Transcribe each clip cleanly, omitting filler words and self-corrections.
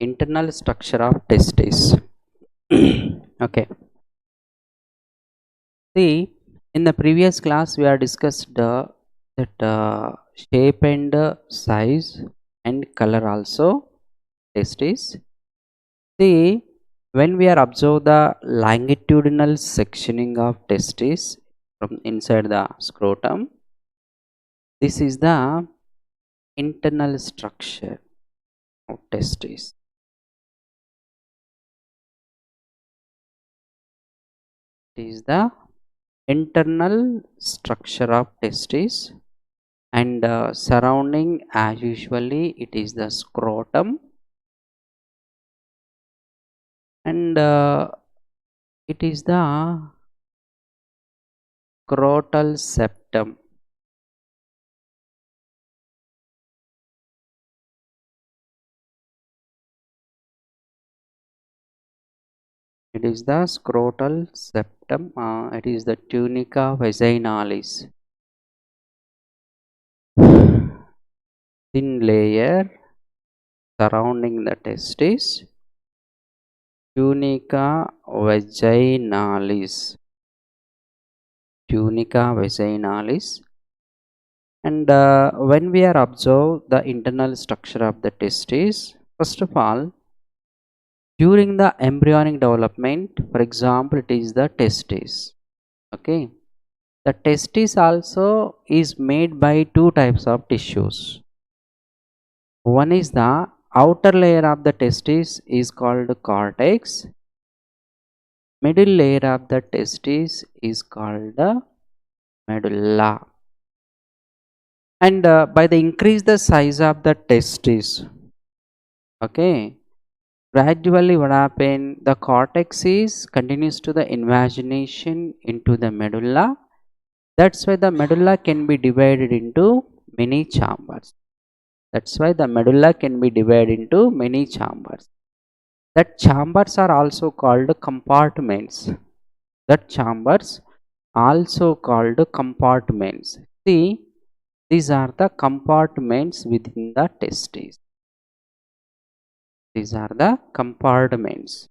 internal structure of testes. Okay, see, in the previous class we have discussed that shape and size and color also testes. See, when we are observe the longitudinal sectioning of testes from inside the scrotum, this is the internal structure of testes. It is the internal structure of testes, and surrounding as usually it is the scrotum, and it is the scrotal septum. It is the scrotal septum. It is the tunica vaginalis, thin layer surrounding the testis, tunica vaginalis, tunica vaginalis. And when we are observe the internal structure of the testis, first of all, during the embryonic development, for example, it is the testis. Okay, the testis also is made by two types of tissues. One is the outer layer of the testis is called cortex. Middle layer of the testis is called the medulla. And by the increase the size of the testis, okay, gradually what happen, the cortex is continues to the invagination into the medulla. That's why the medulla can be divided into many chambers. That's why the medulla can be divided into many chambers. That chambers are also called compartments. That chambers also called compartments. See, these are the compartments within the testes. These are the compartments.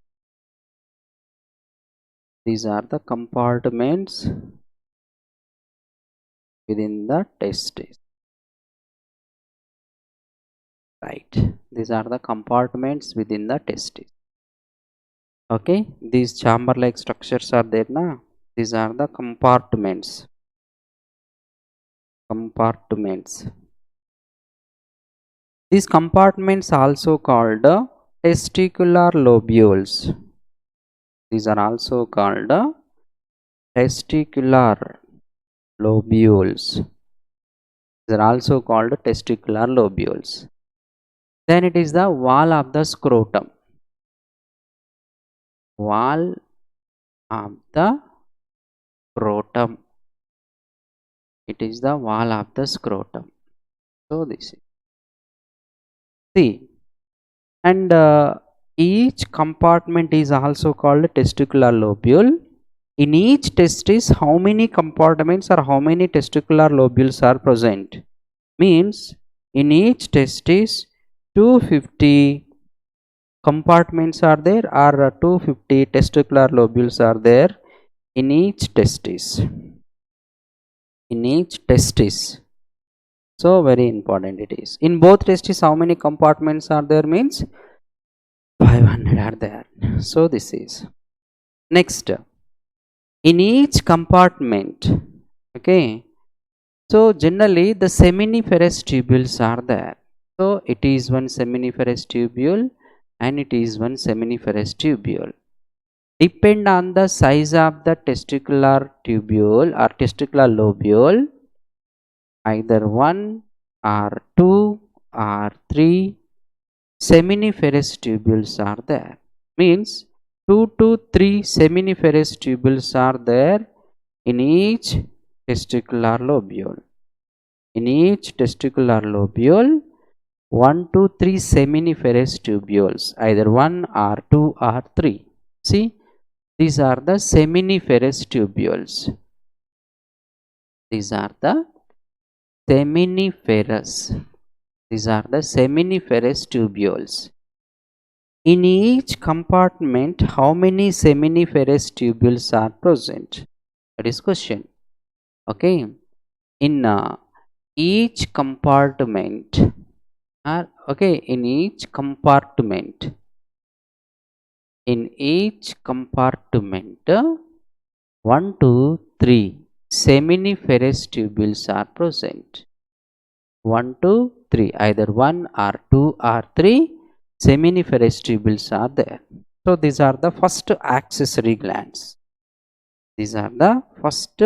These are the compartments within the testes. Right. These are the compartments within the testes. Okay. These chamber-like structures are there now. These are the compartments. Compartments. These compartments also called testicular lobules. These are also called testicular lobules. These are also called testicular lobules. Then it is the wall of the scrotum. Wall of the scrotum. It is the wall of the scrotum. So this is. See, and each compartment is also called testicular lobule. In each testis, how many compartments or how many testicular lobules are present? Means in each testis 250 compartments are there, or 250 testicular lobules are there in each testis. In each testis. So very important it is. In both testis, how many compartments are there? Means 500 are there. So this is. Next, in each compartment, okay, so generally the seminiferous tubules are there. So it is one seminiferous tubule and it is one seminiferous tubule. Depend on the size of the testicular tubule or testicular lobule, either 1 or 2 or 3 seminiferous tubules are there. Means 2 to 3 seminiferous tubules are there in each testicular lobule. In each testicular lobule, 1 to 3 seminiferous tubules, either 1 or 2 or 3. See, these are the seminiferous tubules. These are the seminiferous. These are the seminiferous tubules. In each compartment, how many seminiferous tubules are present? That is question. Okay. In each compartment, in each compartment, 1 to 3 seminiferous tubules are present. 1 to 3, either 1 or 2 or 3 seminiferous tubules are there. So these are the first accessory glands. These are the first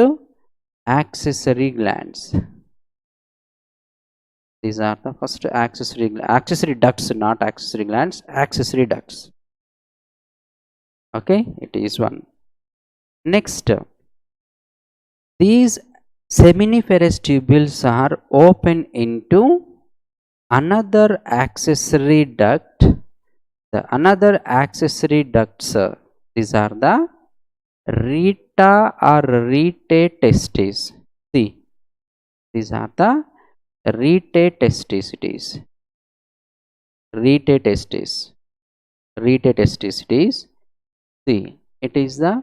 accessory glands. These are the first accessory ducts, not accessory glands, accessory ducts. Okay, it is one. Next, these seminiferous tubules are open into another accessory duct. The another accessory ducts, these are the reta or rete testes. See, these are the rete testes. It is rete testes. Rete testes. It is. See, it is the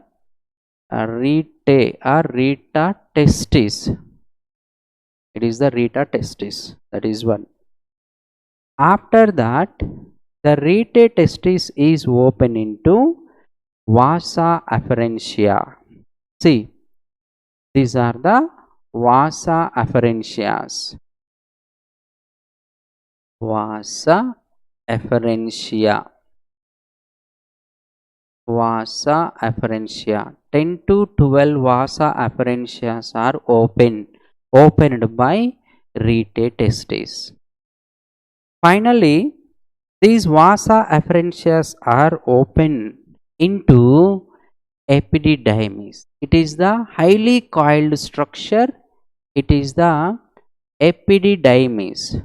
rete or reta testis. It is the reta testis. That is one. After that, the rete testis is open into vasa afferentia. See, these are the vasa afferentias. Vasa afferentia. Vasa afferentia. 10 to 12 vasa afferentias are opened by rete testis. Finally, these vasa afferentias are open into epididymis. It is the highly coiled structure. It is the epididymis.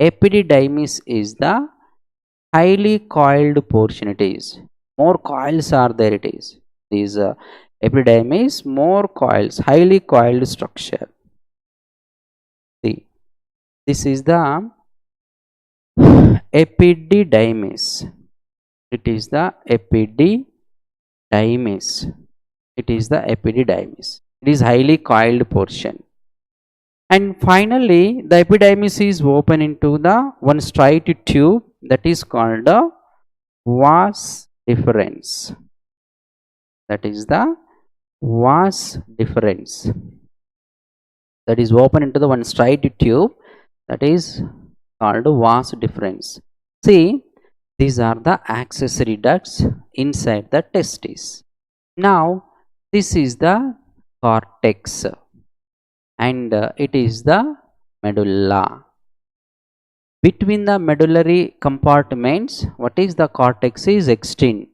Epididymis is the highly coiled portion. It is more coils are there. It is these epididymis, more coils, highly coiled structure. See, this is the epididymis. It is the epididymis. It is the epididymis. It is highly coiled portion. And finally, the epididymis is open into the one straight tube that is called the vas deferens. That is the vas deferens. That is open into the one straight tube that is called vas deferens. See, these are the accessory ducts inside the testis. Now, this is the cortex and it is the medulla. Between the medullary compartments, what is the cortex is extend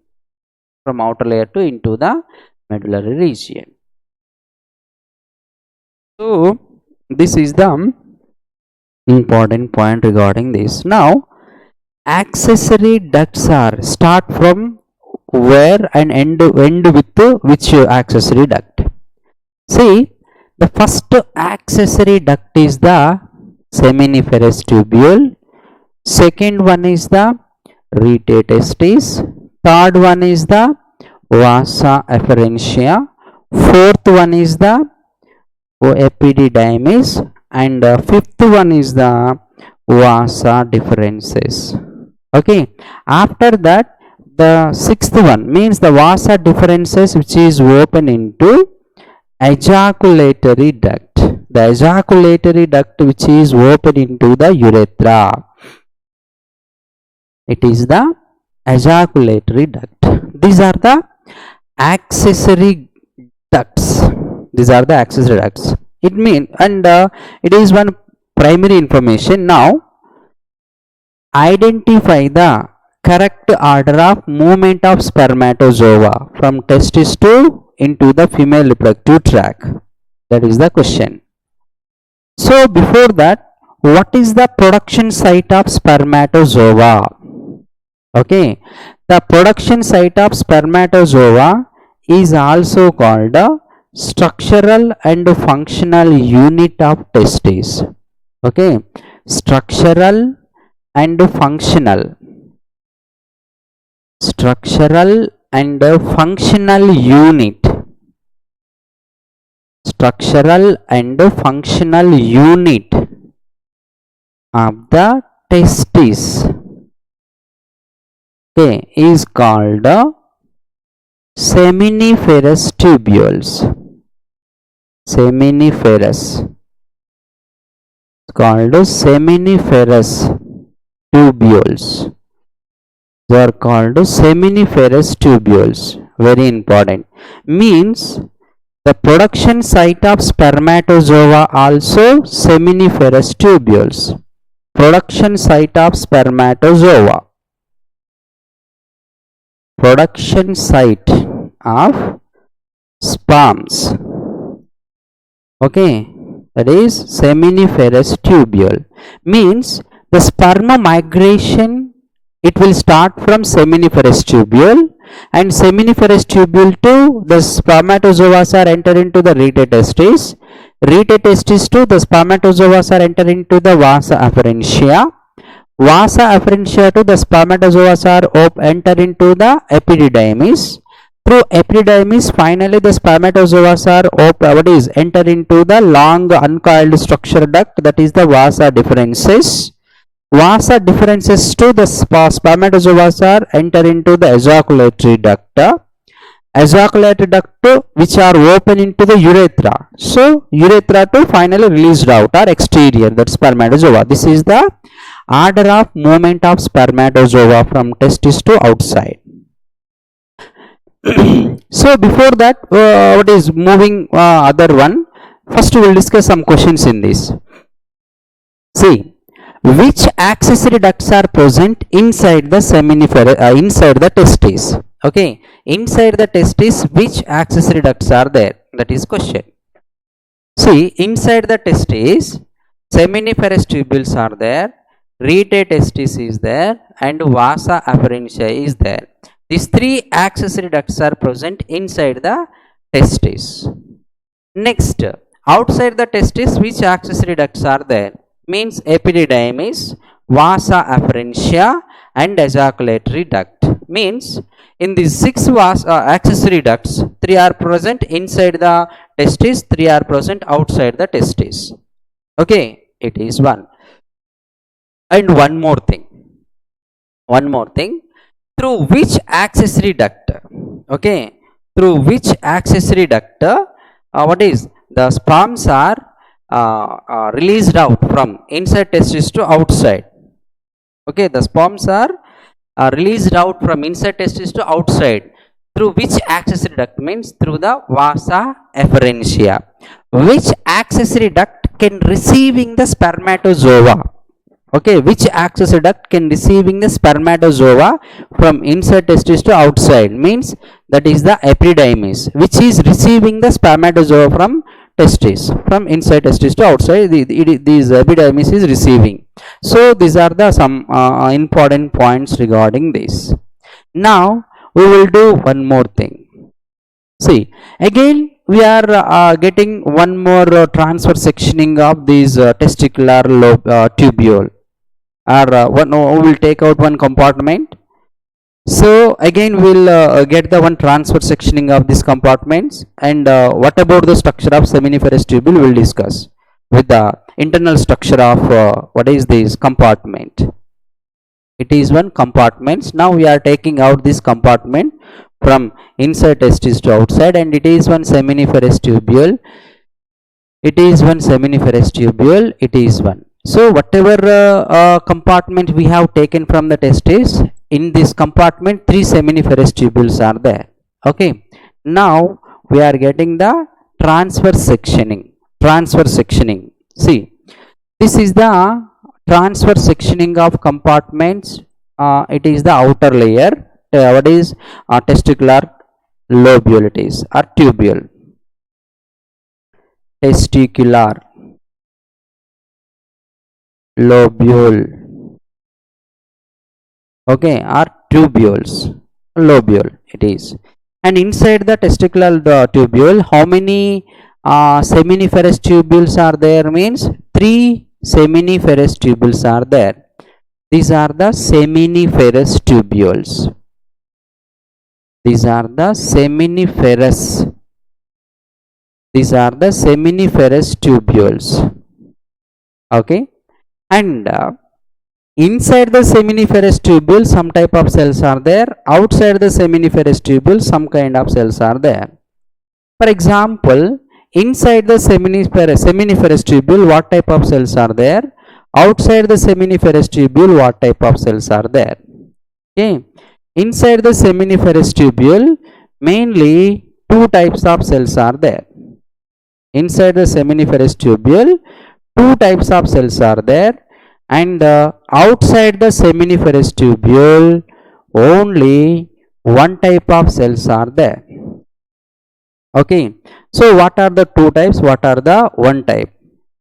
from outer layer to into the medullary region. So, this is the important point regarding this. Now, accessory ducts are start from where and end with which accessory duct. See, the first accessory duct is the seminiferous tubule. Second one is the rete testis. Third one is the vasa afferentia. Fourth one is the epididymis. And fifth one is the vasa deferens. Okay. After that, the sixth one means the vasa deferens, which is open into ejaculatory duct. The ejaculatory duct which is open into the urethra. It is the ejaculatory duct. These are the accessory ducts. These are the accessory ducts. It means, and it is one primary information. Now, identify the correct order of movement of spermatozoa from testis to into the female reproductive tract. That is the question. So before that, what is the production site of spermatozoa? Okay, the production site of spermatozoa is also called a structural and functional unit of testis. Okay, structural and functional Structural and functional unit. Structural and functional unit of the testis, okay, is called seminiferous tubules. Seminiferous, called seminiferous tubules. They are called seminiferous tubules. Very important. Means the production site of spermatozoa also seminiferous tubules. Production site of spermatozoa. Production site of sperms. Okay, that is seminiferous tubule. Means the sperm migration, it will start from seminiferous tubule, and seminiferous tubule to the spermatozoa are enter into the rete testis. Rete testis to the spermatozoa are enter into the vasa afferentia. Vasa afferentia to the spermatozoa are enter into the epididymis. Through epididymis, finally the spermatozoa are enter into the long uncoiled structure duct, that is the vasa deferences. Vasa deferences to the spermatozoa are enter into the ejaculatory duct. Ejaculatory duct which are open into the urethra. So urethra to finally released out or exterior, that spermatozoa. This is the order of movement of spermatozoa from testis to outside. So before that, what is moving other one, first we will discuss some questions in this. See, which accessory ducts are present inside the seminiferous, inside the testis? Okay, inside the testis, which accessory ducts are there? That is question. See, inside the testis, seminiferous tubules are there, rete testis is there, and vasa afferentia is there. These three accessory ducts are present inside the testis. Next, outside the testis, which accessory ducts are there? Means epididymis, vasa afferentia, and ejaculatory duct. Means in these six accessory ducts, three are present inside the testis, three are present outside the testis. Okay, it is one. And one more thing. Through which accessory duct? Okay, through which accessory duct? What is the sperms are released out from inside testis to outside? Okay, the sperms are released out from inside testis to outside. Through which accessory duct? Means through the vasa afferentia. Which accessory duct can receiving the spermatozoa? Okay, which accessory duct can receiving the spermatozoa from inside testis to outside? Means that is the epididymis, which is receiving the spermatozoa from testis, from inside testis to outside. These epididymis is receiving. So these are the some important points regarding this. Now we will do one more thing. See, again we are getting one more transfer sectioning of these testicular tubule. Or we will take out one compartment. So again we'll get the one transfer sectioning of these compartments, and what about the structure of seminiferous tubule we'll discuss with the internal structure of what is this compartment. It is one compartment. Now we are taking out this compartment from inside testis to outside, and it is one seminiferous tubule. It is one seminiferous tubule. It is one. So whatever compartment we have taken from the testis, in this compartment three seminiferous tubules are there. Okay, now we are getting the transfer sectioning. See, this is the transfer sectioning of compartments. It is the outer layer. What is testicular lobule? It is or tubule. Testicular lobule. Okay, or tubules. Lobule it is. And inside the testicular tubule, how many seminiferous tubules are there? Means three seminiferous tubules are there. These are the seminiferous tubules. These are the seminiferous. These are the seminiferous tubules. Okay, and inside the seminiferous tubule some type of cells are there. Outside the seminiferous tubule some kind of cells are there. For example, inside the seminiferous tubule what type of cells are there? Outside the seminiferous tubule what type of cells are there? Okay, inside the seminiferous tubule mainly two types of cells are there. Inside the seminiferous tubule two types of cells are there, and outside the seminiferous tubule only one type of cells are there. Okay, so what are the two types, what are the one type?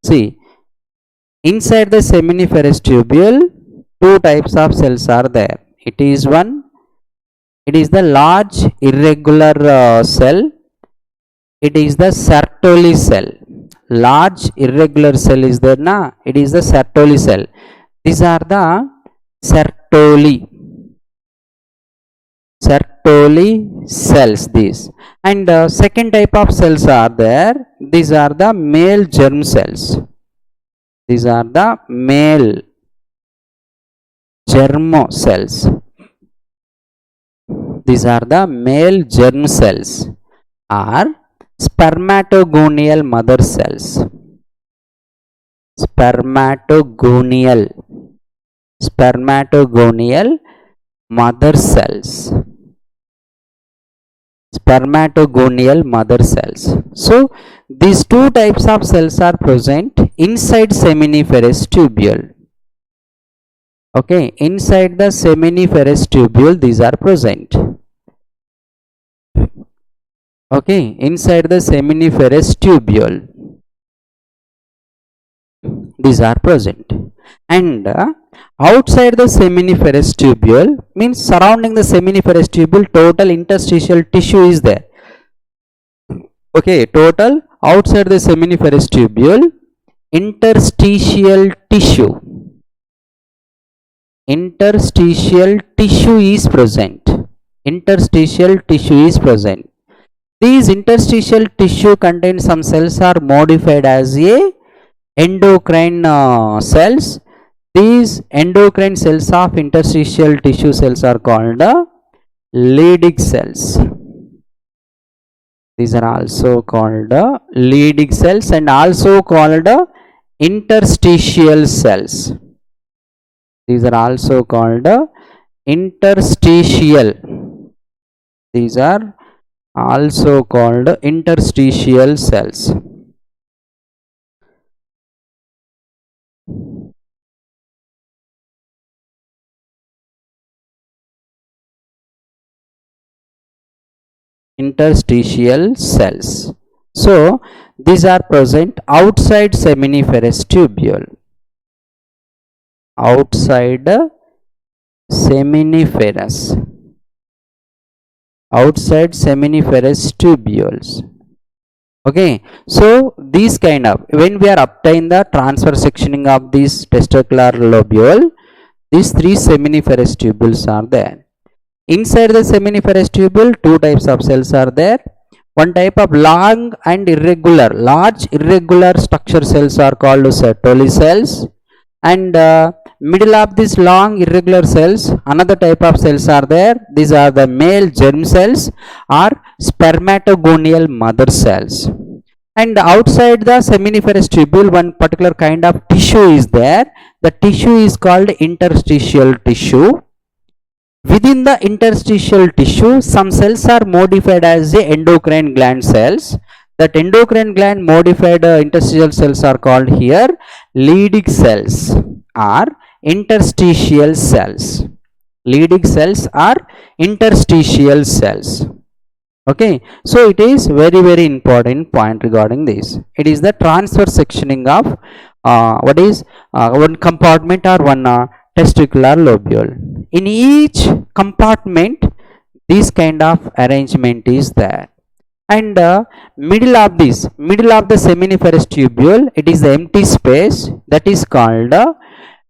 See, inside the seminiferous tubule two types of cells are there. It is the large irregular cell. It is the Sertoli cell. Large irregular cell is there na, it is the Sertoli cell. These are the Sertoli cells, these. And second type of cells are there. These are the male germ cells. These are the male germ cells. These are the male germ cells are spermatogonial mother cells. Spermatogonial mother cells. Spermatogonial mother cells. So these two types of cells are present inside seminiferous tubule. Okay, inside the seminiferous tubule these are present. Okay, inside the seminiferous tubule these are present, and outside the seminiferous tubule means surrounding the seminiferous tubule total interstitial tissue is there. Okay, total outside the seminiferous tubule interstitial tissue is present. Interstitial tissue is present. These interstitial tissue contain some cells are modified as a endocrine cells. These endocrine cells of interstitial tissue cells are called Leydig cells. These are also called Leydig cells and also called interstitial cells. These are also called interstitial. These are also called interstitial cells. Interstitial cells. So these are present outside seminiferous tubule. Outside seminiferous tubules. Okay, so these kind of, when we are obtain the transfer sectioning of this testicular lobule, these three seminiferous tubules are there. Inside the seminiferous tubule two types of cells are there. One type of long and large irregular structure cells are called Sertoli cells, and middle of these long irregular cells another type of cells are there. These are the male germ cells or spermatogonial mother cells. And outside the seminiferous tubule one particular kind of tissue is there. The tissue is called interstitial tissue. Within the interstitial tissue some cells are modified as the endocrine gland cells. That endocrine gland modified interstitial cells are called here Leydig cells or interstitial cells. Leydig cells are interstitial cells. Okay, so it is very important point regarding this. It is the transfer sectioning of one compartment or one testicular lobule. In each compartment this kind of arrangement is there, and middle of the seminiferous tubule it is the empty space that is called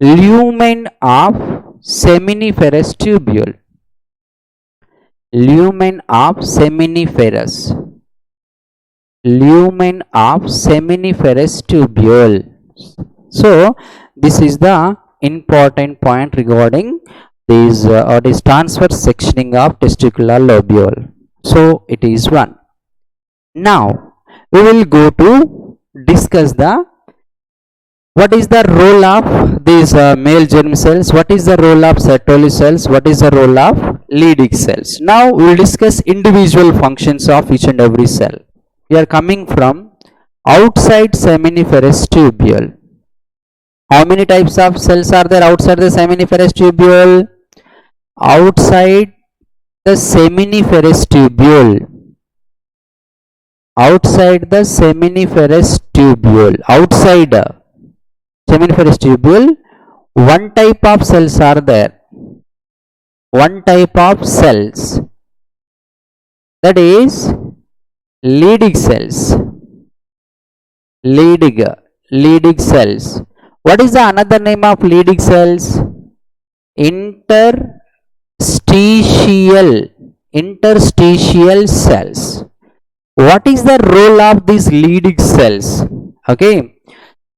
lumen of seminiferous tubule. Lumen of seminiferous. Lumen of seminiferous tubule. So this is the important point regarding this or this transverse sectioning of testicular lobule. So it is one. Now we will go to discuss the what is the role of these male germ cells, what is the role of Sertoli cells, what is the role of Leydig cells. Now we will discuss individual functions of each and every cell. We are coming from outside seminiferous tubule. How many types of cells are there outside the seminiferous tubule? Outside the seminiferous tubule. Outside the seminiferous tubule. Outside seminiferous tubule, one type of cells are there. One type of cells. That is Leydig cells. Leydig cells. What is the another name of Leydig cells? Interstitial cells. What is the role of these Leydig cells? Okay,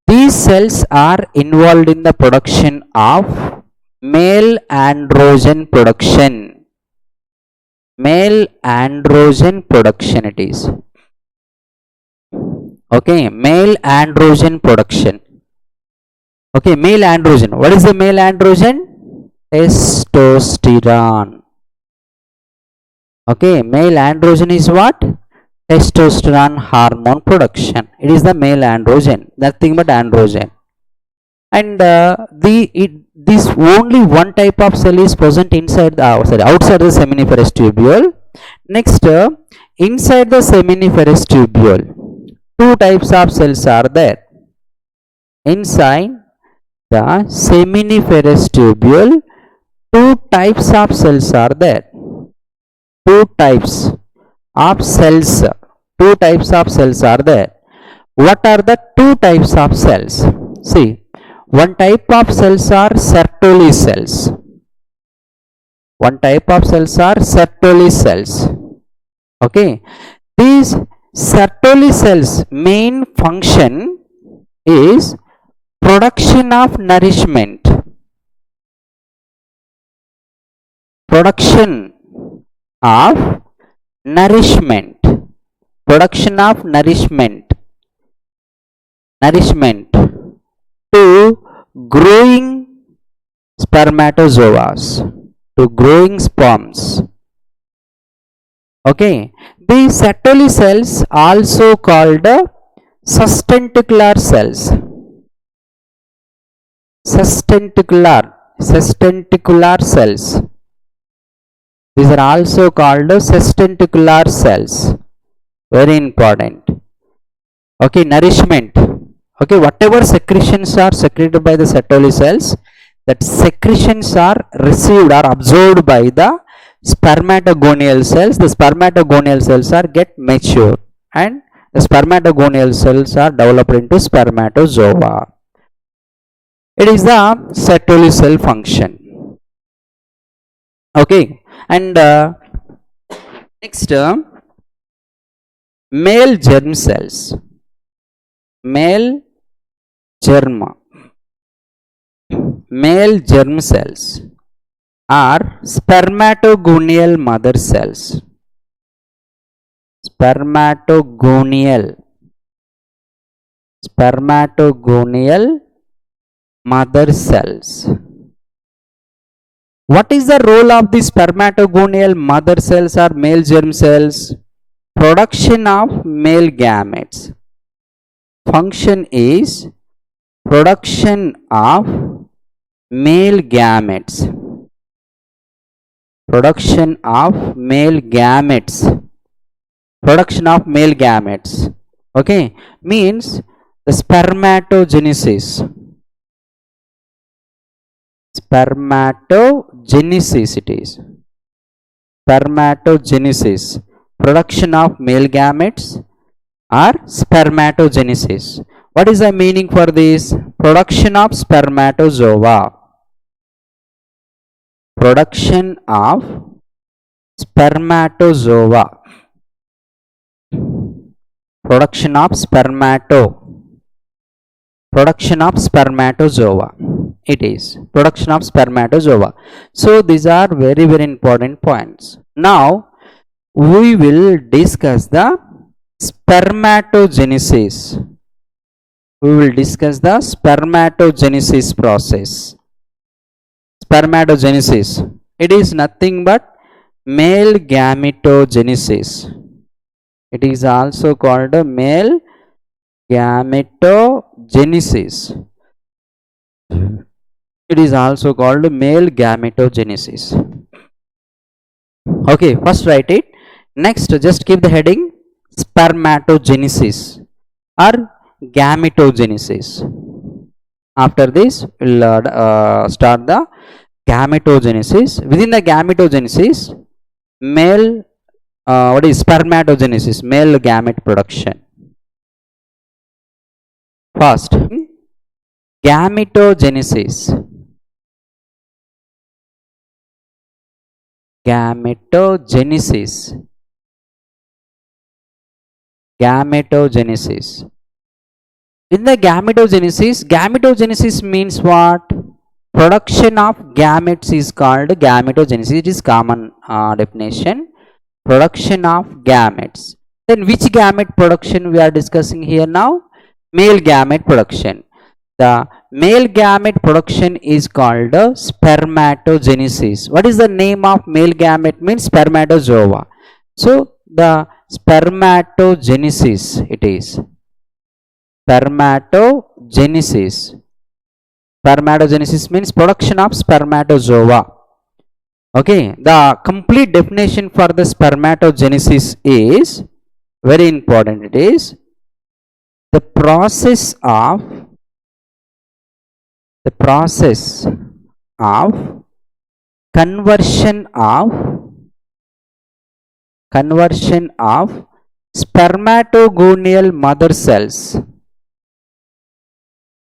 these cells are involved in the production of male androgen production. Male androgen production it is. Okay, male androgen production. Okay, male androgen. What is the male androgen? Testosterone. Okay, male androgen is what? Testosterone hormone production. It is the male androgen, nothing but androgen. And this only one type of cell is present inside the outside the seminiferous tubule. Next, inside the seminiferous tubule, two types of cells are there. Inside the seminiferous tubule, two types of cells are there. Two types of cells. Two types of cells are there. What are the two types of cells? See, one type of cells are Sertoli cells. One type of cells are Sertoli cells. Okay, these Sertoli cells main function is production of nourishment. Production of nourishment. Production of nourishment. Nourishment to growing spermatozoas. To growing sperms. Okay, these Sertoli cells also called sustentacular cells. Sustentacular cells. These are also called sustentacular cells. Very important. Okay, nourishment. Okay, whatever secretions are secreted by the Sertoli cells, that secretions are received or absorbed by the spermatogonial cells. The spermatogonial cells are get mature and the spermatogonial cells are developed into spermatozoa. It is the Sertoli cell function. Okay, and next, male germ cells. Male germ cells are spermatogonial mother cells. Spermatogonial mother cells. What is the role of the spermatogonial mother cells or male germ cells? Production of male gametes. Function is production of male gametes. Production of male gametes. Production of male gametes. Okay, means the spermatogenesis. Spermatogenesis it is. Spermatogenesis. Production of male gametes or spermatogenesis. What is the meaning for this? Production of spermatozoa. Production of spermatozoa. Production of spermatozoa. It is production of spermatozoa. So these are very important points. Now we will discuss the spermatogenesis. We will discuss the spermatogenesis process. Spermatogenesis, it is nothing but male gametogenesis. It is also called a male gametogenesis. It is also called male gametogenesis. Okay, first write it. Next, just keep the heading spermatogenesis or gametogenesis. After this, we'll start the gametogenesis. Within the gametogenesis, male what is spermatogenesis? Male gamete production. First, gametogenesis. Gametogenesis. Gametogenesis. In the gametogenesis means what? Production of gametes is called gametogenesis. It is common definition. Production of gametes. Then which gamete production we are discussing here now? Male gamete production. The male gamete production is called spermatogenesis. What is the name of male gamete? Means spermatozoa. So the spermatogenesis, it is spermatogenesis. Spermatogenesis means production of spermatozoa. Okay, the complete definition for the spermatogenesis is very important. It is the process of conversion of spermatogonial mother cells.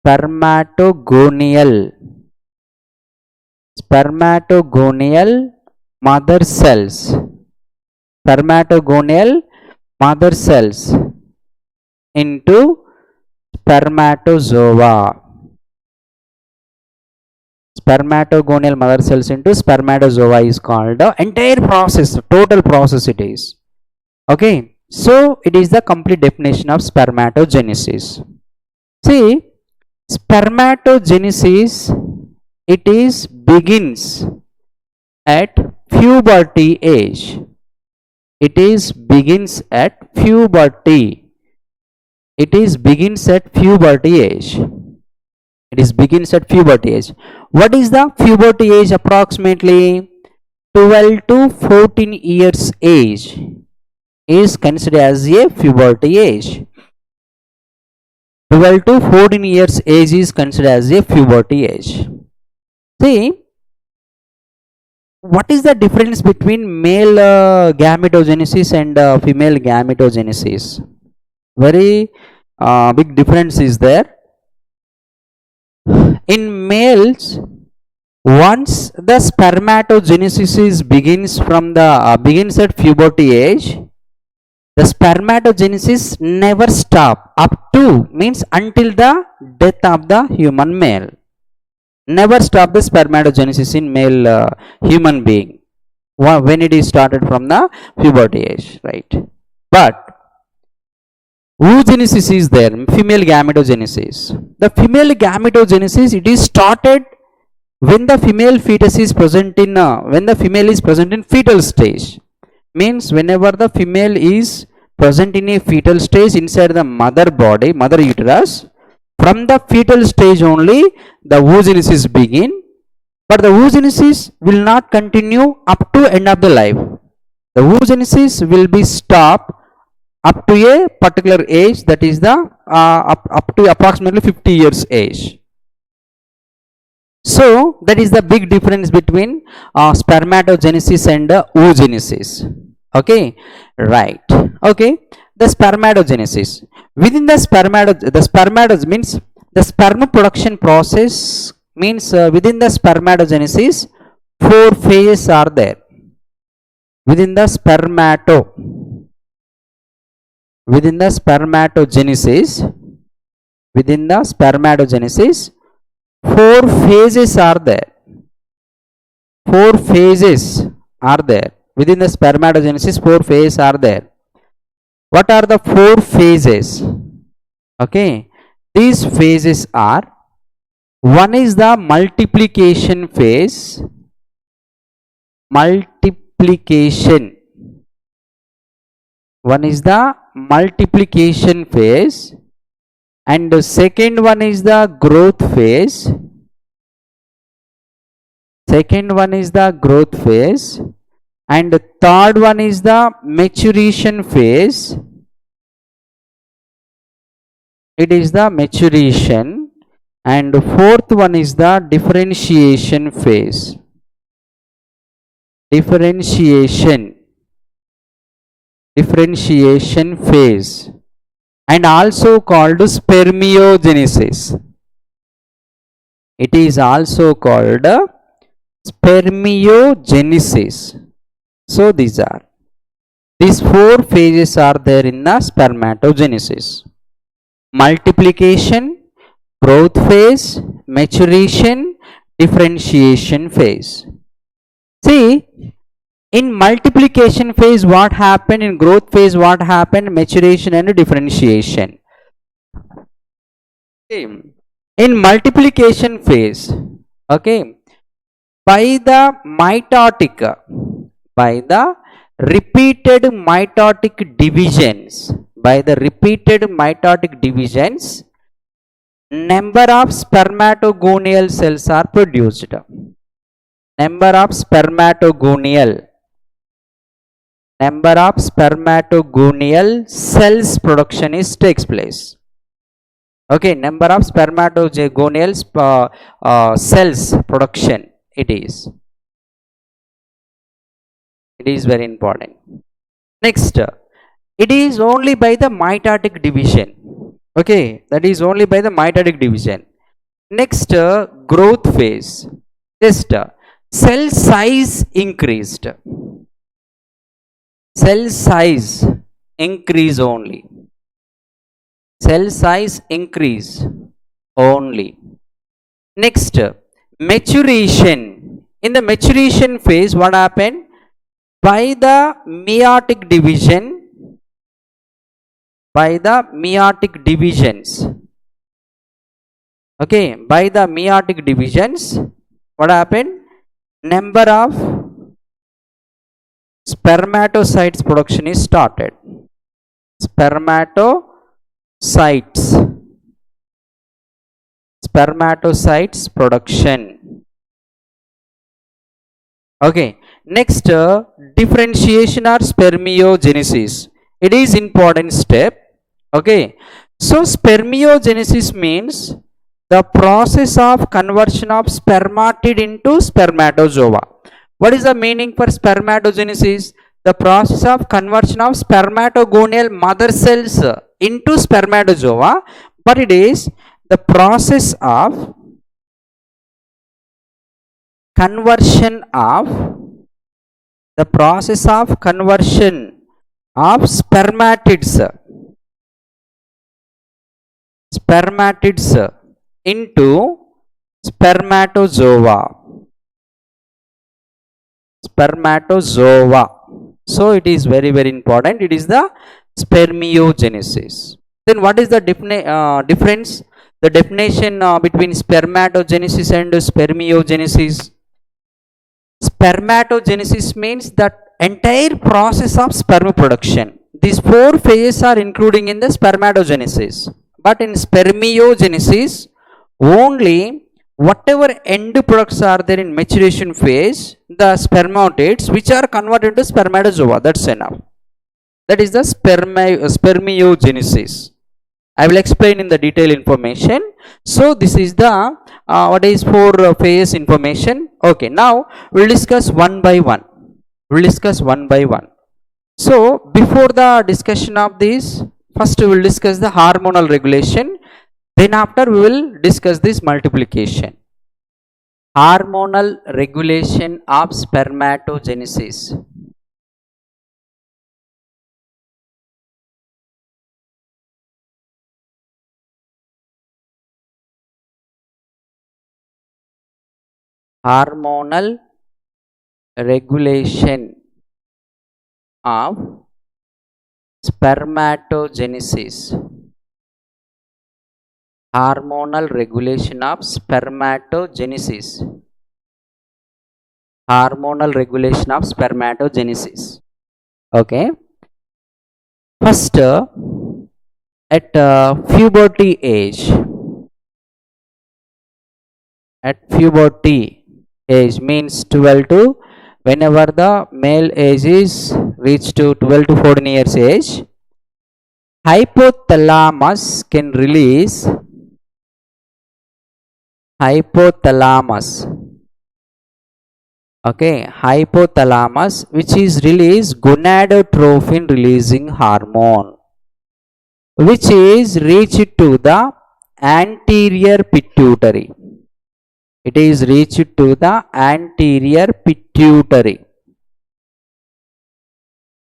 Spermatogonial mother cells. Spermatogonial mother cells into spermatozoa. Spermatogonial mother cells into spermatozoa is called the entire process, total process it is. Okay, so it is the complete definition of spermatogenesis. See, spermatogenesis, it is begins at puberty age. It is begins at puberty. It is begins at puberty age. It is begins at puberty age. What is the puberty age? Approximately 12 to 14 years age is considered as a puberty age. 12 to 14 years age is considered as a puberty age. See, what is the difference between male gametogenesis and female gametogenesis? Very big difference is there. In males, once the spermatogenesis begins at puberty age, the spermatogenesis never stop up to means until the death of the human male. Never stop the spermatogenesis in male human being when it is started from the puberty age, right? But oogenesis is there, female gametogenesis. The female gametogenesis, it is started when the female fetus is present in fetal stage. Means whenever the female is present in a fetal stage inside the mother body, mother uterus, from the fetal stage only the oogenesis begin, but the oogenesis will not continue up to end of the life. The oogenesis will be stopped up to a particular age, that is the up to approximately 50 years age. So that is the big difference between spermatogenesis and oogenesis. Okay, right. Okay, the spermatogenesis. Within the spermatogenesis means the sperm production process means within the spermatogenesis 4 phases are there. within the spermatogenesis, four phases are there. Four phases are there. Within the spermatogenesis, four phases are there. What are the four phases? Okay, these phases are: one is the multiplication phase. One is the multiplication phase, and the second one is the growth phase. And the third one is the maturation phase. It is the maturation. And the fourth one is the differentiation phase. Differentiation phase, and also called spermiogenesis. It is also called spermiogenesis. So these four phases are there in the spermatogenesis: multiplication, growth phase, maturation, differentiation phase. See, in multiplication phase what happened, in growth phase what happened, maturation and differentiation. Okay. In multiplication phase, okay, by the repeated mitotic divisions, number of spermatogonial cells are produced. Number of spermatogonial cells production takes place. Okay, number of spermatogonial cells production, it is very important. Next, it is only by the mitotic division. Okay, that is only by the mitotic division. Next, growth phase. Just cell size increased. Cell size increase only. Next, maturation. In the maturation phase, what happened? By the meiotic divisions. Okay, by the meiotic divisions, what happened? Number of spermatocytes production is started. Spermatocytes production. Okay, next, differentiation or spermiogenesis. It is important step. Okay, so spermiogenesis means the process of conversion of spermatid into spermatozoa. What is the meaning for spermatogenesis? The process of conversion of spermatogonial mother cells into spermatozoa, but it is the process of conversion of spermatids into spermatozoa. So it is very, very important. It is the spermiogenesis. Then what is the difference? The definition between spermatogenesis and spermiogenesis. Spermatogenesis means that entire process of sperm production. These four phases are including in the spermatogenesis. But in spermiogenesis, only whatever end products are there in maturation phase, the spermatids which are converted into spermatozoa, that's enough. That is the spermiogenesis. I will explain in the detailed information. So this is the what is four phase information. Okay, now we'll discuss one by one. So before the discussion of this, first we will discuss the hormonal regulation. Then after we will discuss this multiplication. Hormonal regulation of spermatogenesis. Hormonal regulation of spermatogenesis. Hormonal regulation of spermatogenesis. Hormonal regulation of spermatogenesis. Okay. First, at puberty age. At puberty age means 12 to, whenever the male age is reached to 12 to 14 years age, hypothalamus can release hypothalamus which is release gonadotrophin releasing hormone, which is reached to the anterior pituitary. It is reached to the anterior pituitary.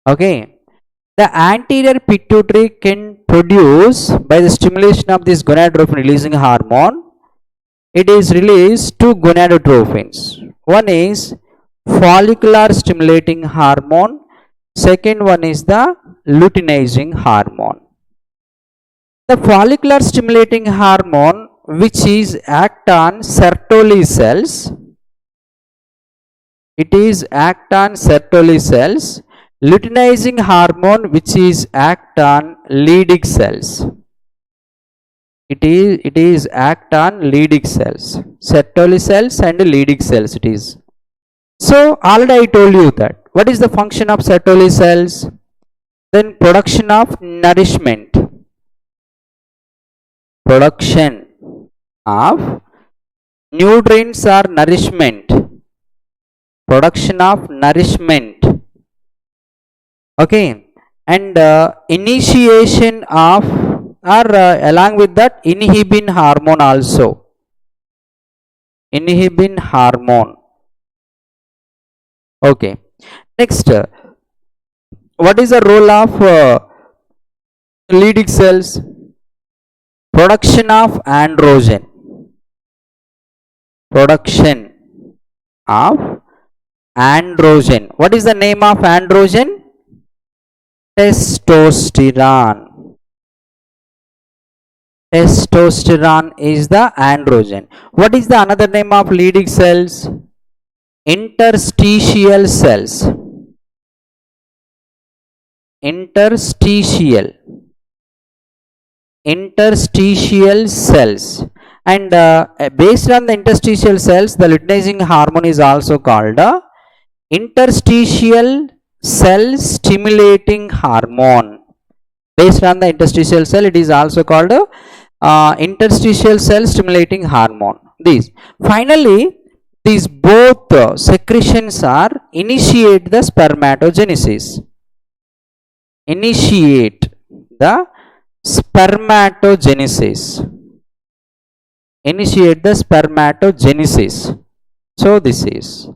Okay. The anterior pituitary can produce, by the stimulation of this gonadotrophin releasing hormone, it is released two gonadotrophins. One is follicular stimulating hormone. Second one is the luteinizing hormone. The follicular stimulating hormone, which is act on Sertoli cells, it is act on Sertoli cells. Luteinizing hormone, which is act on Leydig cells, it is act on Leydig cells, Sertoli cells and Leydig cells it is. So already I told you that what is the function of Sertoli cells. Then production of nourishment, production of nutrients or nourishment, production of nourishment. Okay. And initiation of, or along with that, inhibin hormone also, inhibin hormone. Okay. Next, what is the role of Leydig cells? Production of androgen, production of androgen. What is the name of androgen? Testosterone. Testosterone is the androgen. What is the another name of Leydig cells? Interstitial cells. Interstitial cells. And based on the interstitial cells, the luteinizing hormone is also called interstitial cell stimulating hormone. Based on the interstitial cell, it is also called interstitial cell stimulating hormone. These finally, these both secretions are initiate the spermatogenesis. Initiate the spermatogenesis. Initiate the spermatogenesis. So this is,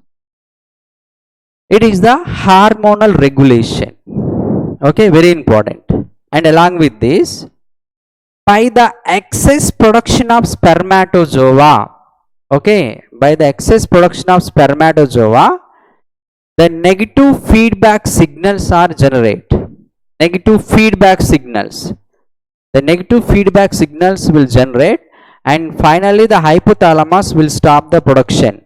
it is the hormonal regulation. Okay, very important. And along with this, by the excess production of spermatozoa, okay, by the excess production of spermatozoa, the negative feedback signals are generated. Negative feedback signals. The negative feedback signals will generate, and finally the hypothalamus will stop the production.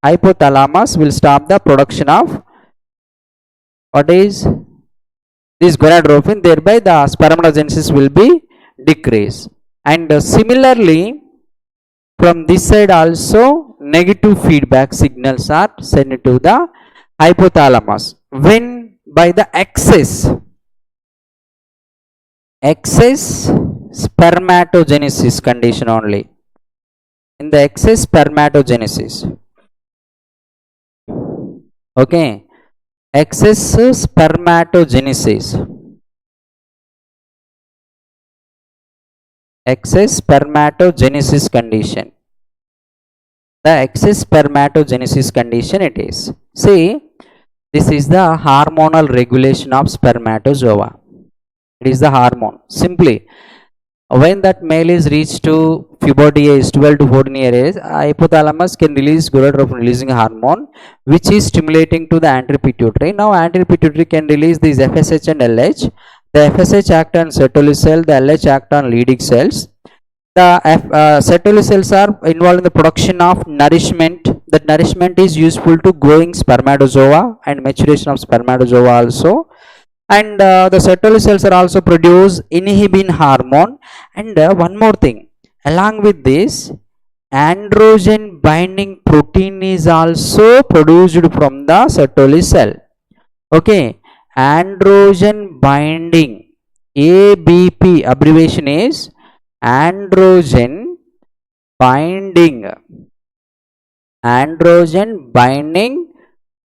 Hypothalamus will stop the production of what is this gonadotrophin, thereby the spermatogenesis will be decreased. And similarly, from this side also negative feedback signals are sent to the hypothalamus when by the excess spermatogenesis condition only. In the excess spermatogenesis, okay, excess spermatogenesis, excess spermatogenesis condition, the excess spermatogenesis condition it is. See, this is the hormonal regulation of spermatozoa. It is the hormone. Simply, when that male is reached to puberty age 12 to 14 year age, hypothalamus can release gonadotropin releasing hormone which is stimulating to the anterior pituitary. Now anterior pituitary can release these FSH and LH. The FSH act on Sertoli cell, the LH act on Leydig cells. The Sertoli cells are involved in the production of nourishment. That nourishment is useful to growing spermatozoa and maturation of spermatozoa also. And the Sertoli cells are also produce inhibin hormone. And one more thing, along with this, androgen binding protein is also produced from the Sertoli cell. Okay, androgen binding, ABP abbreviation is androgen binding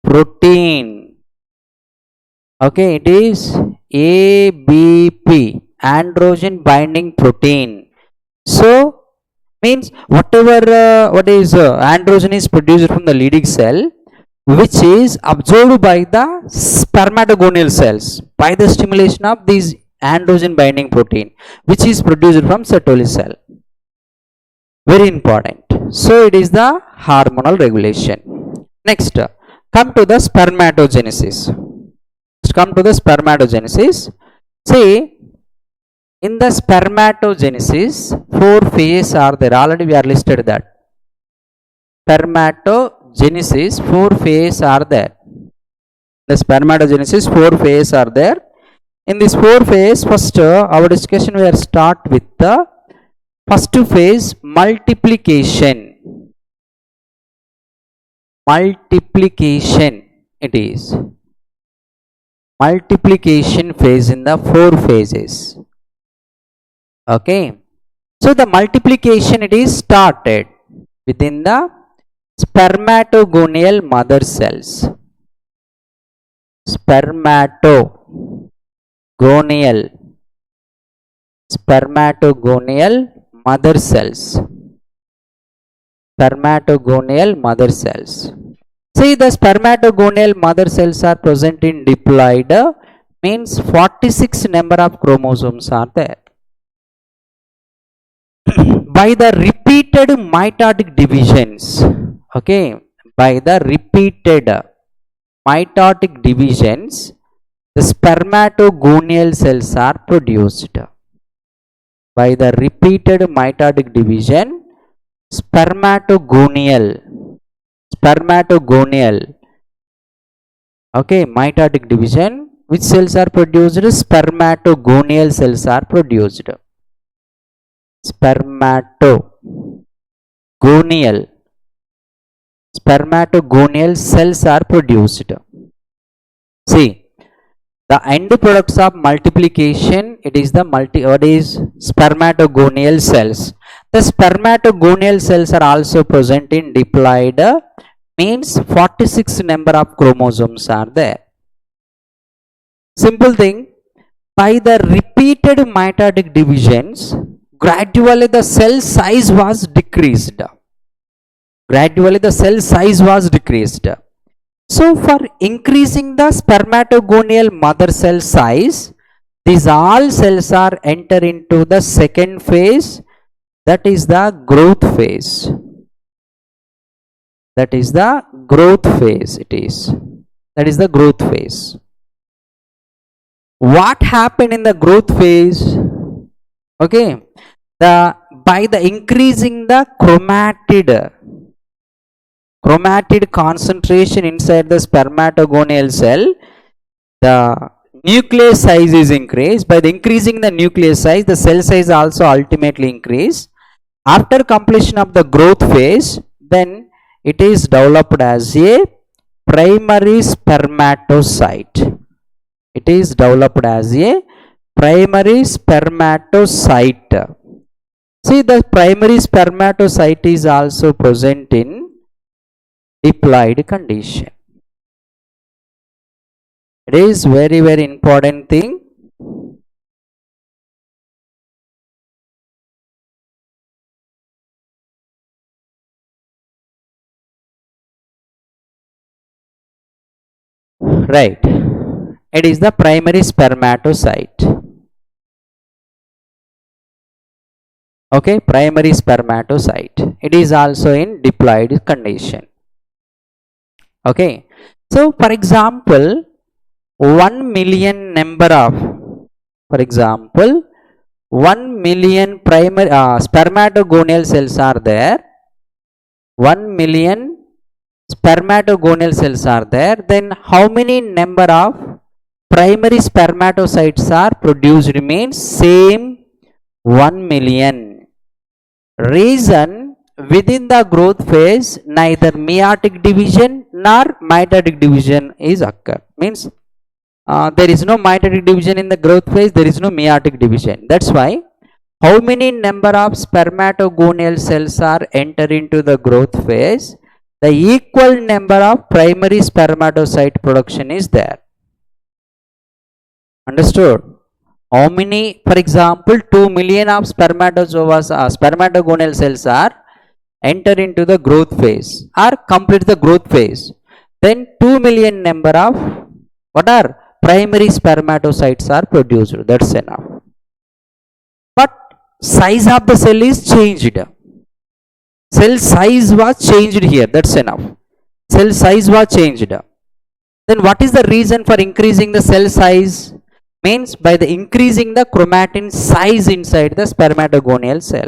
protein. Okay, it is ABP, androgen binding protein. So means whatever what is androgen is produced from the Leydig cell, which is absorbed by the spermatogonial cells by the stimulation of these androgen binding protein, which is produced from Sertoli cell. Very important. So it is the hormonal regulation. Next, come to the spermatogenesis. Come to the spermatogenesis. See, in the spermatogenesis, 4 phases are there. Already we are listed that. Spermatogenesis, 4 phases are there. The spermatogenesis, 4 phases are there. In this 4 phase, first our discussion we are start with the first phase, multiplication. Multiplication it is. Multiplication phase in the 4 phases. Okay, so the multiplication it is started within the spermatogonial mother cells. Spermatogonial mother cells. Spermatogonial mother cells. See, the spermatogonial mother cells are present in diploid, means 46 number of chromosomes are there. By the repeated mitotic divisions, okay, by the repeated mitotic divisions, the spermatogonial cells are produced. By the repeated mitotic division, spermatogonial, okay, mitotic division, which cells are produced? Spermatogonial cells are produced. Spermatogonial cells are produced. See, the end products of multiplication, it is the spermatogonial cells. The spermatogonial cells are also present in diploid, means 46 number of chromosomes are there. Simple thing, by the repeated mitotic divisions, gradually the cell size was decreased. So for increasing the spermatogonial mother cell size, these all cells are enter into the second phase, that is the growth phase. That is the growth phase. What happened in the growth phase? Okay, by the increasing the chromatid concentration inside the spermatogonial cell, the nucleus size is increased. By the increasing the nucleus size, the cell size also ultimately increase. After completion of the growth phase, then it is developed as a primary spermatocyte. See, the primary spermatocyte is also present in diploid condition. It is very, very important thing. Right. It is the primary spermatocyte. Okay, primary spermatocyte. It is also in diploid condition. Okay, so for example, 1 million number of, for example, 1 million primary spermatogonial cells are there. 1 million spermatogonial cells are there. Then how many number of primary spermatocytes are produced? Remains same, 1 million. Reason, within the growth phase neither meiotic division nor mitotic division is occur. Means there is no mitotic division in the growth phase, there is no meiotic division. That's why how many number of spermatogonial cells are enter into the growth phase, the equal number of primary spermatocyte production is there. Understood? How many, for example, 2 million of spermatogonial cells are enter into the growth phase or complete the growth phase. Then 2 million number of what are primary spermatocytes are produced. That's enough. But size of the cell is changed. Cell size was changed here. That's enough. Cell size was changed. Then what is the reason for increasing the cell size? Means by the increasing the chromatin size inside the spermatogonial cell.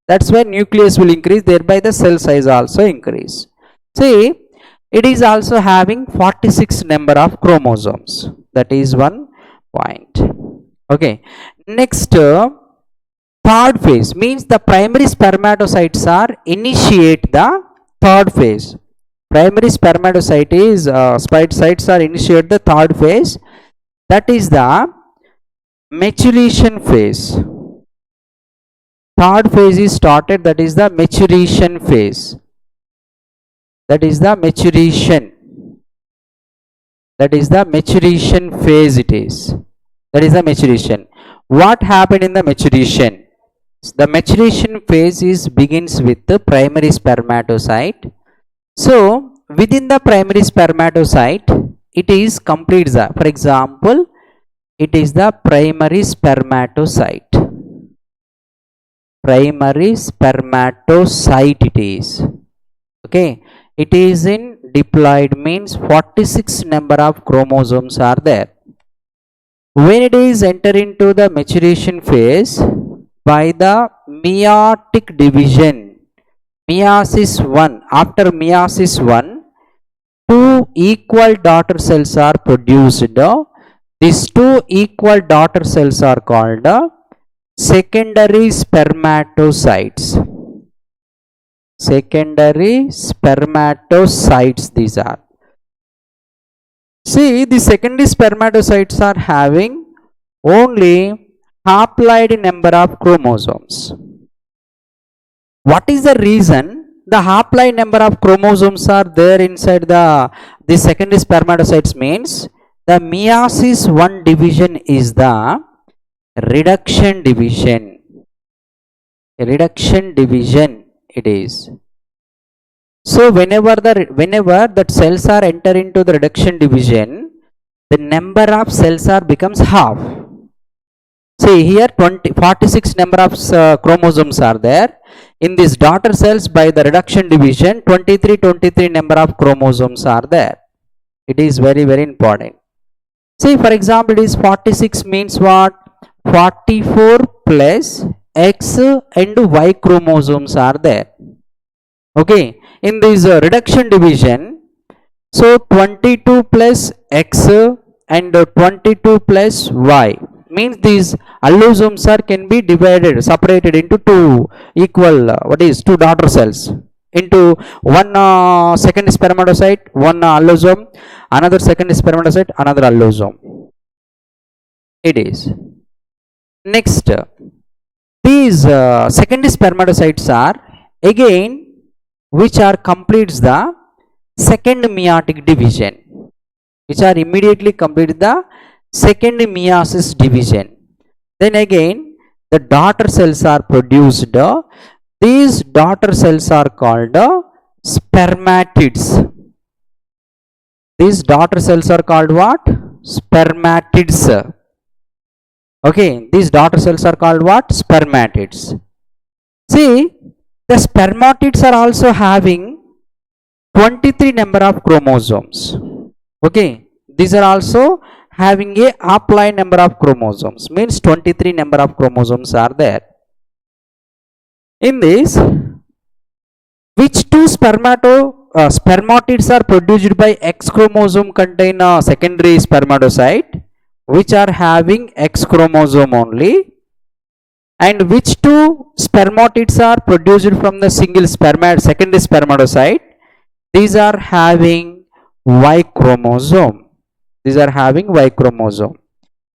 That's why nucleus will increase, thereby the cell size also increase. See, it is also having 46 number of chromosomes. That is one point. Okay. Next, third phase means the primary spermatocytes are initiate the third phase. Primary spermatocyte is spermatocytes are initiate the third phase. That is the maturation phase. Third phase is started, that is the maturation phase. That is the maturation. That is the maturation phase it is. That is the maturation. What happened in the maturation? The maturation phase is begins with the primary spermatocyte. So within the primary spermatocyte, it is completes the, for example, it is the primary spermatocyte. Primary spermatocyte it is. Okay, it is in diploid, means 46 number of chromosomes are there. When it is enter into the maturation phase, by the meiotic division, meiosis 1, after meiosis 1, two equal daughter cells are produced. These two equal daughter cells are called secondary spermatocytes. Secondary spermatocytes these are. See, the secondary spermatocytes are having only haploid number of chromosomes. What is the reason the haploid number of chromosomes are there inside the secondary spermatocytes? Means the meiosis 1 division is the reduction division. Reduction division it is. So whenever that cells are enter into the reduction division, the number of cells are becomes half. See here 46 number of chromosomes are there. In these daughter cells, by the reduction division, 23 number of chromosomes are there. It is very important. See, for example, it is 46 means what? 44 plus X and Y chromosomes are there. Okay, in this reduction division, so 22 plus X and 22 plus Y means these allosomes are can be divided, separated into two equal two daughter cells, into one second spermatocyte, one allosome, another second spermatocyte, another allosome. It is. Next, these secondary spermatocytes are again which are completes the second meiotic division, which are immediately complete the second meiosis division. Then again the daughter cells are produced. These daughter cells are called spermatids. These daughter cells are called what? Spermatids. Okay, these daughter cells are called what? Spermatids. See, the spermatids are also having 23 number of chromosomes. Okay, these are also having a haploid number of chromosomes, means 23 number of chromosomes are there. In this, which two spermatids are produced by X chromosome contain a secondary spermatocyte, which are having X chromosome only, and which two spermatids are produced from the secondary spermatocyte? These are having Y chromosome. These are having Y chromosome.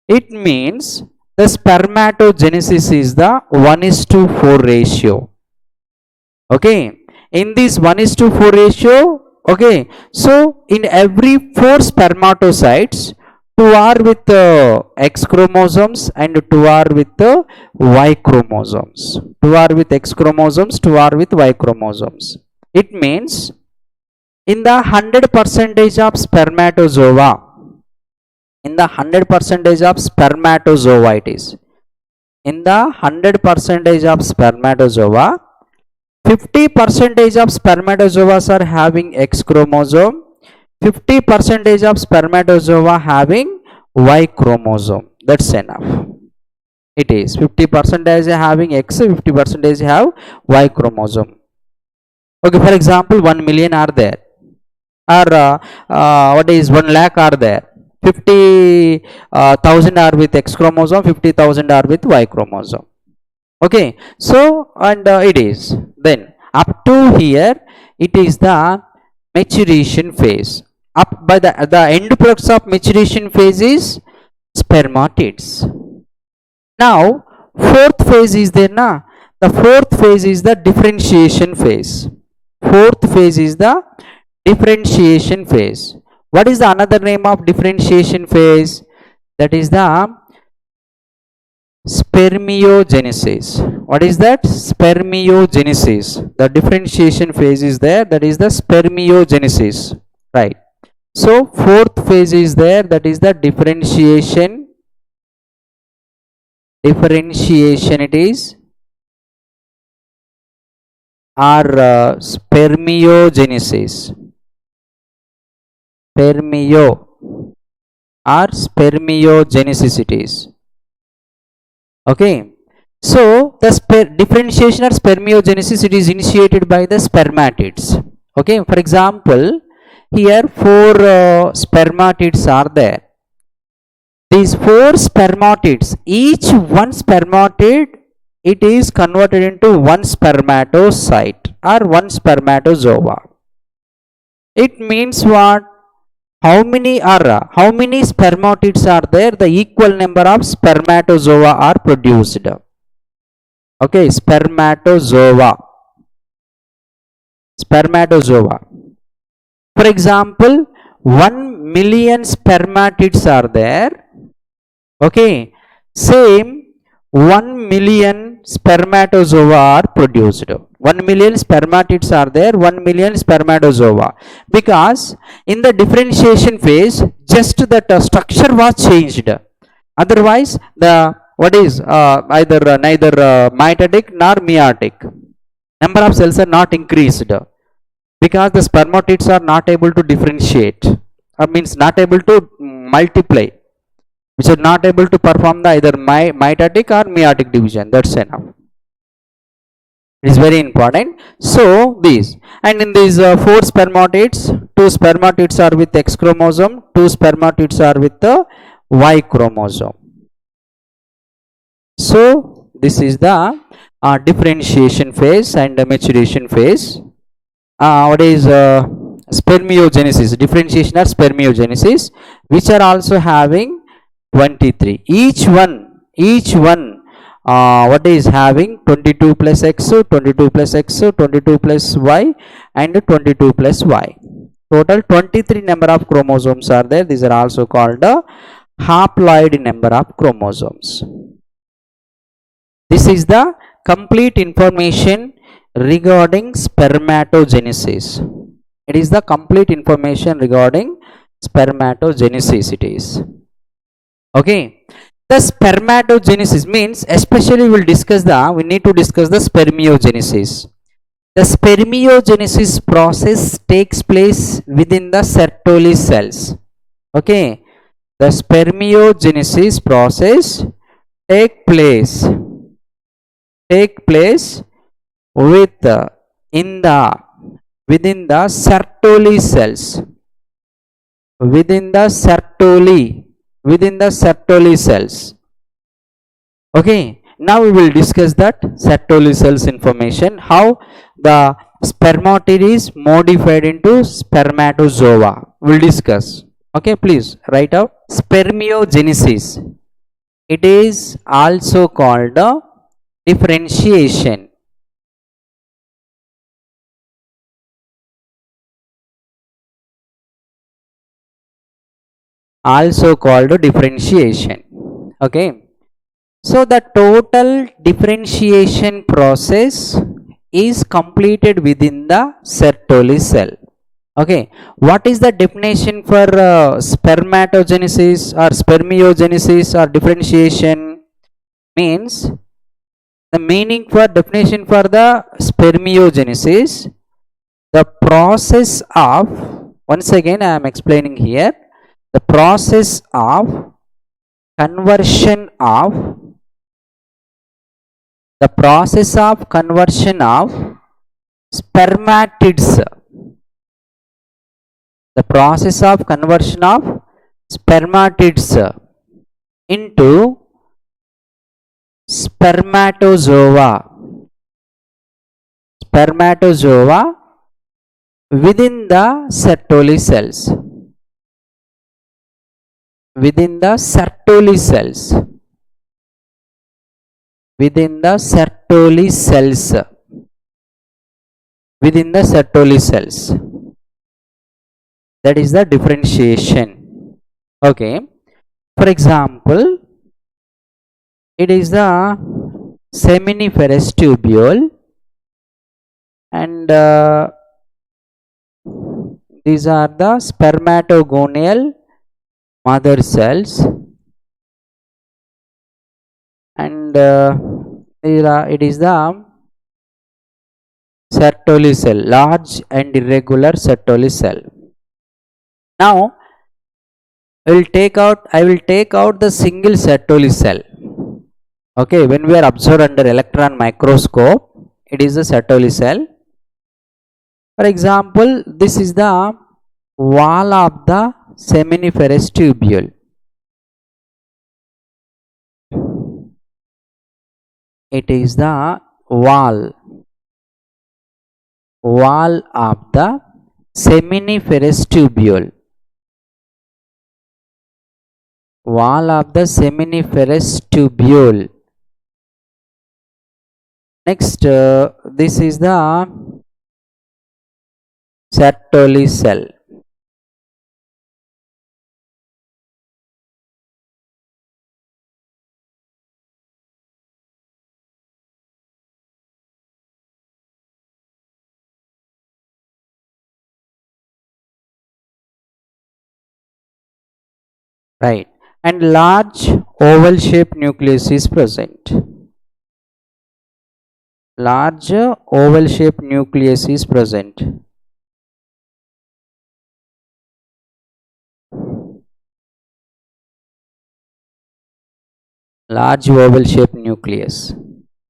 It means the spermatogenesis is the 1:4 ratio. Okay, in this 1:4 ratio, okay, so in every 4 spermatocytes, 2 are with X chromosomes and 2 are with Y chromosomes. 2 are with X chromosomes, 2 are with Y chromosomes. It means in the 100% of spermatozoa, in the 100% of spermatozoa, it is in the 100% of spermatozoa, 50% of spermatozoa are having X chromosome, 50% of spermatozoa having Y chromosome. That's enough. It is 50% having X, 50% have Y chromosome. Okay, for example, 1 million are there, or what is 1 lakh are there. 50,000 are with X chromosome, 50,000 are with Y chromosome. Okay, so and it is then up to here, it is the maturation phase. Up by the end products of maturation phase is spermatids. Now fourth phase is there na. The fourth phase is the differentiation phase. Fourth phase is the differentiation phase. What is the another name of differentiation phase? That is the spermiogenesis. What is that? Spermiogenesis. The differentiation phase is there, that is the spermiogenesis, right? So fourth phase is there, that is the differentiation it is, or spermiogenesis, spermiogenesis it is. Okay, so the differentiation or spermiogenesis, it is initiated by the spermatids. Okay, for example, here 4 spermatids are there. These 4 spermatids, each one spermatid, it is converted into one spermatocyte or one spermatozoa. It means what? How many spermatids are there? The equal number of spermatozoa are produced. Okay, spermatozoa. For example, 1 million spermatids are there. Okay, same 1 million spermatozoa are produced. 1 million spermatids are there, 1 million spermatozoa, because in the differentiation phase just that structure was changed. Otherwise the what is either neither mitotic nor meiotic, number of cells are not increased, because the spermatids are not able to differentiate, or means not able to multiply, which are not able to perform the either mitotic or meiotic division. That's enough. It is very important. So these, and in these 4 spermatids, 2 spermatids are with X chromosome, 2 spermatids are with the Y chromosome. So this is the differentiation phase and the maturation phase. What is spermiogenesis, differentiation or spermiogenesis, which are also having 23. Each one what is having 22 plus X, 22 plus X, 22 plus Y, and 22 plus Y. Total 23 number of chromosomes are there. These are also called the haploid number of chromosomes. This is the complete information regarding spermatogenesis. It is the complete information regarding spermatogenesis. It is okay. The spermatogenesis means, especially we need to discuss the spermiogenesis. The spermiogenesis process takes place within the Sertoli cells. Okay, the spermiogenesis process take place with in the within the Sertoli cells, within the Sertoli cells. Okay, now we will discuss that Sertoli cells information, how the spermatid is modified into spermatozoa. We'll discuss. Okay, please write out spermiogenesis. It is also called differentiation. Also called differentiation. Okay. So the total differentiation process is completed within the Sertoli cell. Okay, what is the definition for spermatogenesis or spermiogenesis or differentiation? Means, the meaning for definition for the spermiogenesis, the process of, once again I am explaining here, the process of conversion of spermatids, the process of conversion of spermatids into spermatozoa within the Sertoli cells, within the Sertoli cells, within the Sertoli cells, within the Sertoli cells. That is the differentiation. Okay, for example, it is the seminiferous tubule, and these are the spermatogonial mother cells, and it is the Sertoli cell, large and irregular Sertoli cell. Now I will take out the single Sertoli cell. Okay, when we are observed under electron microscope, it is a Sertoli cell. For example, this is the wall of the seminiferous tubule. It is the wall of the seminiferous tubule. Wall of the seminiferous tubule. Next, this is the Sertoli cell. Right, and large oval shaped nucleus is present. Large oval shaped nucleus is present. Large oval shaped nucleus.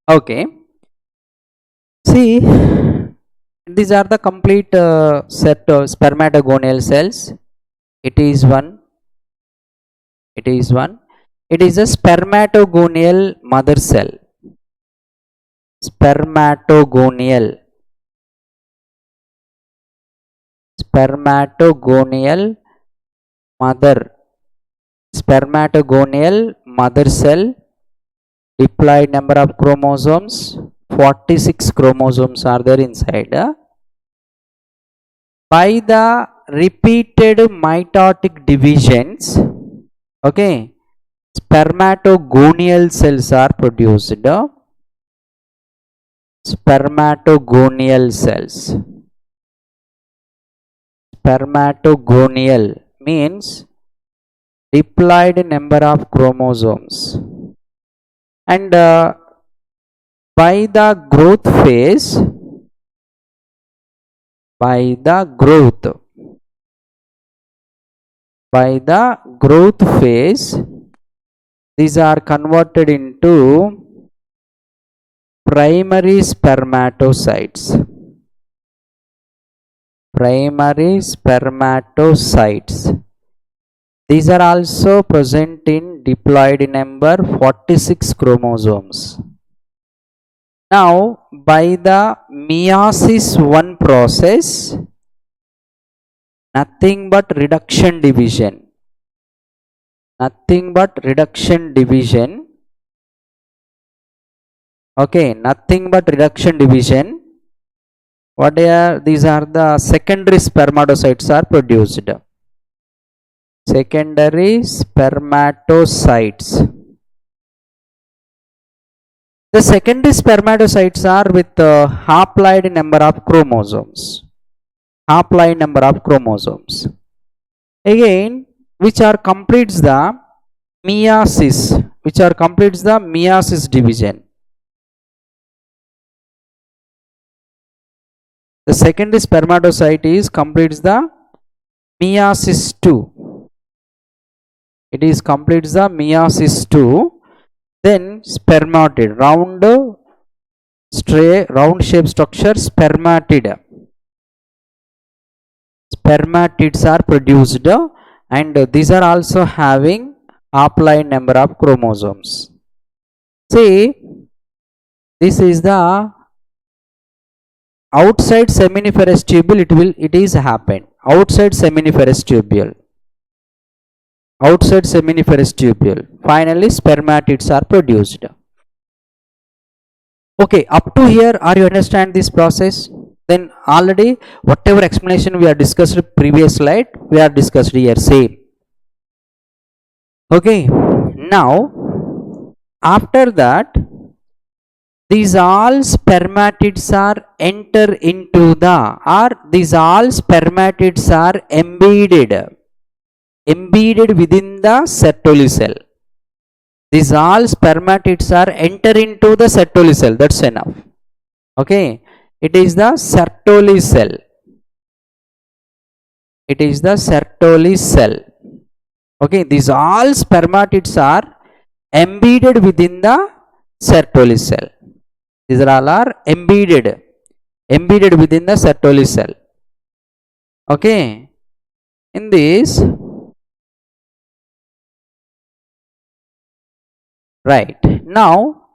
Okay, see, these are the complete set of spermatogonial cells. It is one. It is a spermatogonial mother cell. Spermatogonial mother cell. Diploid number of chromosomes, 46 chromosomes are there inside. By the repeated mitotic divisions, okay, spermatogonial cells are produced. Spermatogonial cells. Spermatogonial means diploid number of chromosomes. And by the growth phase, by the growth phase, these are converted into primary spermatocytes. Primary spermatocytes. These are also present in diploid number 46 chromosomes. Now, by the meiosis 1 process, nothing but reduction division. Nothing but reduction division. Okay, nothing but reduction division. What are these? Are the secondary spermatocytes are produced. Secondary spermatocytes. The secondary spermatocytes are with haploid number of chromosomes. Haploid number of chromosomes. Again, which are completes the meiosis. Which are completes the meiosis division. The secondary spermatocyte is completes the meiosis 2. It is completes the meiosis 2. Then spermatid, round shape structure, spermatid. Spermatids are produced, and these are also having haploid number of chromosomes. See, this is the outside seminiferous tubule. It is happened outside seminiferous tubule. Outside seminiferous tubule. Finally, spermatids are produced. Okay, up to here, are you understand this process? Then already whatever explanation we are discussed previous slide, we are discussed here same. Okay, now after that, these all spermatids are enter into the, or these all spermatids are embedded within the Sertoli cell. These all spermatids are enter into the Sertoli cell. That's enough. Okay, it is the Sertoli cell. It is the Sertoli cell. Okay, these all spermatids are embedded within the Sertoli cell. These are all are embedded within the Sertoli cell. Okay, in this, right, now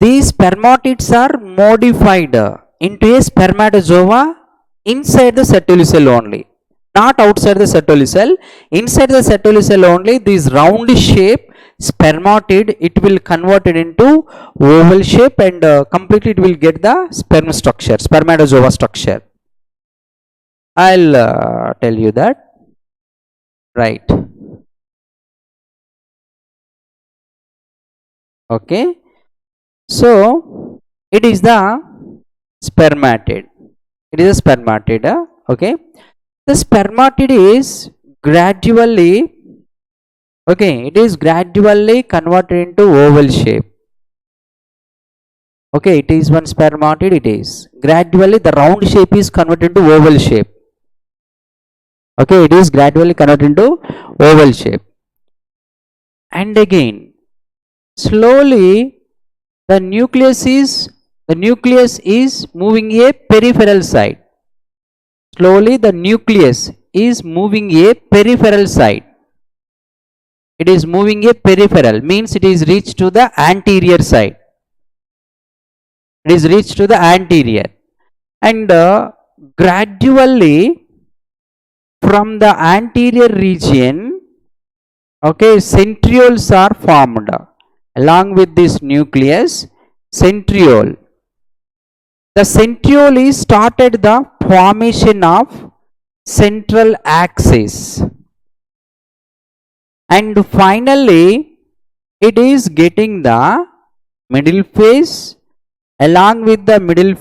these spermatids are modified into a spermatozoa inside the Sertoli cell only, not outside the Sertoli cell. Inside the Sertoli cell only, this round shape spermatid, it will convert it into oval shape, and completely it will get the sperm structure, spermatozoa structure. I'll tell you that. Right. Okay, so it is the spermatid. It is a spermatid. Okay, the spermatid is gradually, okay, it is gradually converted into oval shape. Okay, it is one spermatid. It is gradually, the round shape is converted into oval shape. Okay, it is gradually converted into oval shape, and again slowly the nucleus is moving a peripheral side. Slowly the nucleus is moving a peripheral side. It is moving a peripheral, means it is reached to the anterior side. It is reached to the anterior, and gradually from the anterior region, okay, centrioles are formed along with this nucleus. Centriole. The centriole is started the formation of central axis, and finally it is getting the middle phase. Along with the middle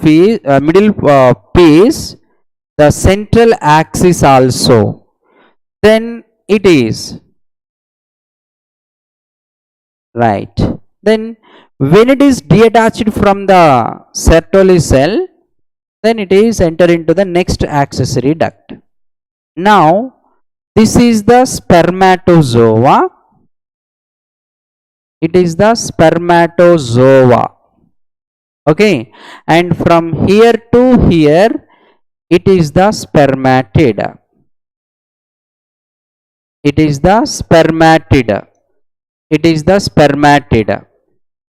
piece, the central axis also. Then it is right. Then when it is detached from the Sertoli cell, then it is enter into the next accessory duct. Now this is the spermatozoa. It is the spermatozoa. Okay, and from here to here it is the spermatid. It is the spermatid. It is the spermatid.